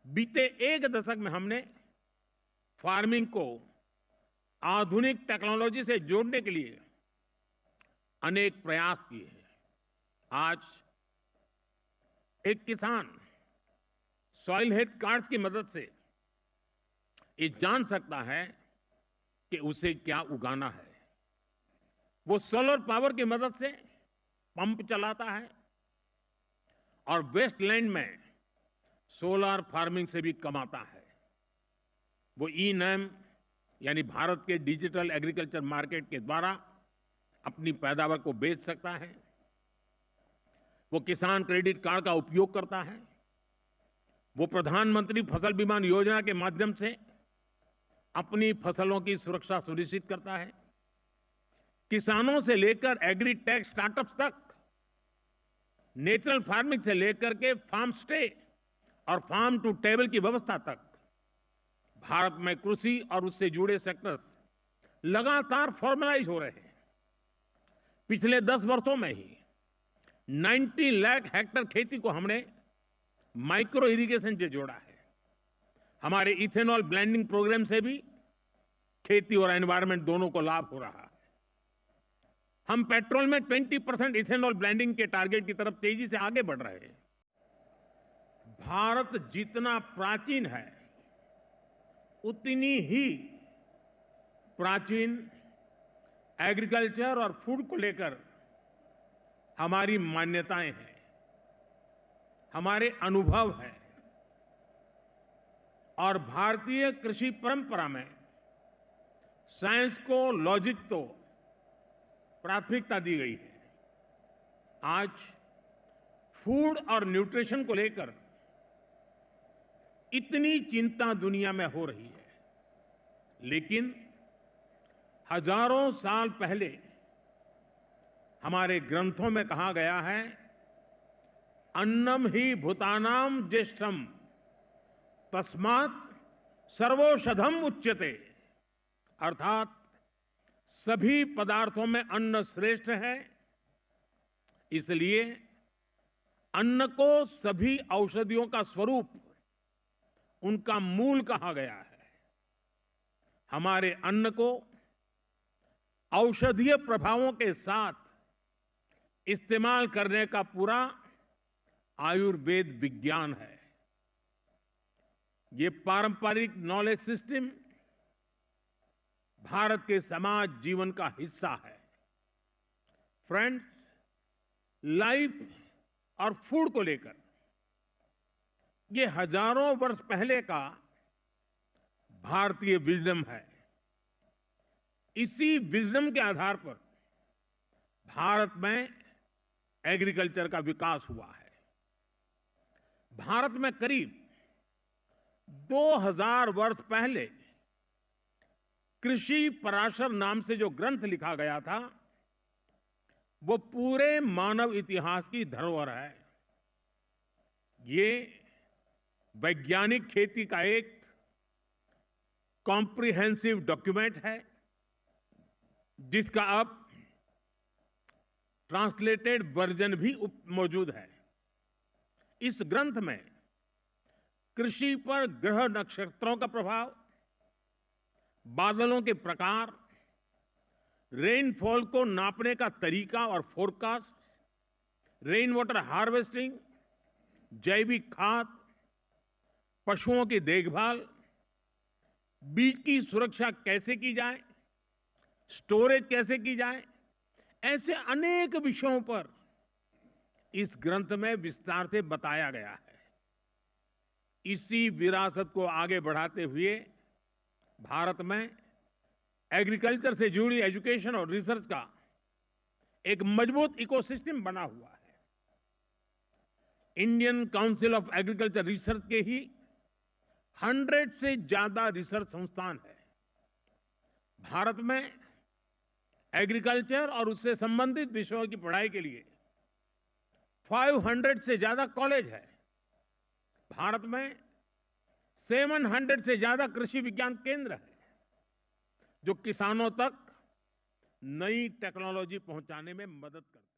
बीते एक दशक में हमने फार्मिंग को आधुनिक टेक्नोलॉजी से जोड़ने के लिए अनेक प्रयास किए हैं। आज एक किसान सॉइल हेल्थ कार्ड्स की मदद से ये जान सकता है कि उसे क्या उगाना है। वो सोलर पावर की मदद से पंप चलाता है और वेस्टलैंड में सोलर फार्मिंग से भी कमाता है। वो ई-नैम यानी भारत के डिजिटल एग्रीकल्चर मार्केट के द्वारा अपनी पैदावार को बेच सकता है। वो किसान क्रेडिट कार्ड का उपयोग करता है। वो प्रधानमंत्री फसल बीमा योजना के माध्यम से अपनी फसलों की सुरक्षा सुनिश्चित करता है। किसानों से लेकर एग्री टेक स्टार्टअप्स तक, नेचुरल फार्मिंग से लेकर के फार्म स्टे और फार्म टू टेबल की व्यवस्था तक भारत में कृषि और उससे जुड़े सेक्टर्स लगातार फॉर्मलाइज हो रहे हैं। पिछले 10 वर्षों में ही 90 लाख हेक्टेयर खेती को हमने माइक्रो इरिगेशन से जोड़ा है। हमारे इथेनॉल ब्लेंडिंग प्रोग्राम से भी खेती और एनवायरनमेंट दोनों को लाभ हो रहा है। हम पेट्रोल में 20% इथेनॉल ब्लेंडिंग के टारगेट की तरफ तेजी से आगे बढ़ रहे हैं। भारत जितना प्राचीन है, उतनी ही प्राचीन एग्रीकल्चर और फूड को लेकर हमारी मान्यताएं हैं, हमारे अनुभव हैं। और भारतीय कृषि परंपरा में साइंस को, लॉजिक को प्राथमिकता दी गई है। आज फूड और न्यूट्रिशन को लेकर इतनी चिंता दुनिया में हो रही है, लेकिन हजारों साल पहले हमारे ग्रंथों में कहा गया है, अन्नम ही भूतानाम ज्येष्ठम तस्मात् सर्वौषधम उच्यते। अर्थात सभी पदार्थों में अन्न श्रेष्ठ है, इसलिए अन्न को सभी औषधियों का स्वरूप, उनका मूल कहा गया है। हमारे अन्न को औषधीय प्रभावों के साथ इस्तेमाल करने का पूरा आयुर्वेद विज्ञान है। ये पारंपरिक नॉलेज सिस्टम भारत के समाज जीवन का हिस्सा है। फ्रेंड्स, लाइफ और फूड को लेकर ये हजारों वर्ष पहले का भारतीय विजडम है। इसी विजडम के आधार पर भारत में एग्रीकल्चर का विकास हुआ है। भारत में करीब 2000 वर्ष पहले कृषि पराशर नाम से जो ग्रंथ लिखा गया था, वो पूरे मानव इतिहास की धरोहर है। ये वैज्ञानिक खेती का एक कॉम्प्रिहेंसिव डॉक्यूमेंट है, जिसका अब ट्रांसलेटेड वर्जन भी मौजूद है। इस ग्रंथ में कृषि पर ग्रह नक्षत्रों का प्रभाव, बादलों के प्रकार, रेनफॉल को नापने का तरीका और फोरकास्ट, रेन वाटर हार्वेस्टिंग, जैविक खाद, पशुओं की देखभाल, बीज की सुरक्षा कैसे की जाए, स्टोरेज कैसे की जाए, ऐसे अनेक विषयों पर इस ग्रंथ में विस्तार से बताया गया है। इसी विरासत को आगे बढ़ाते हुए भारत में एग्रीकल्चर से जुड़ी एजुकेशन और रिसर्च का एक मजबूत इकोसिस्टम बना हुआ है। Indian council of agriculture research के ही 100 से ज्यादा रिसर्च संस्थान है। भारत में एग्रीकल्चर और उससे संबंधित विषयों की पढ़ाई के लिए 500 से ज्यादा कॉलेज है। भारत में 700 से ज्यादा कृषि विज्ञान केंद्र है, जो किसानों तक नई टेक्नोलॉजी पहुंचाने में मदद करते हैं।